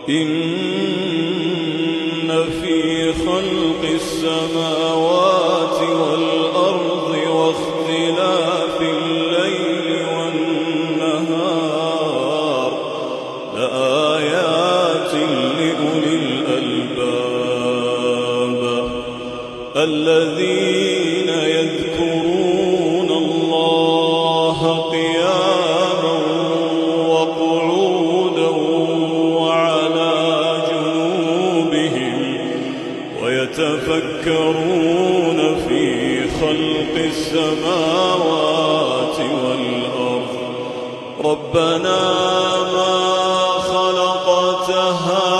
إن في خلق السماوات والأرض واختلاف الليل والنهار لآيات لأولي الألباب الذين يذكرون الله قياما وقعودا وعلى جنوبهم ويتفكرون في خلق السماوات والأرض ربنا ما خلقت هذا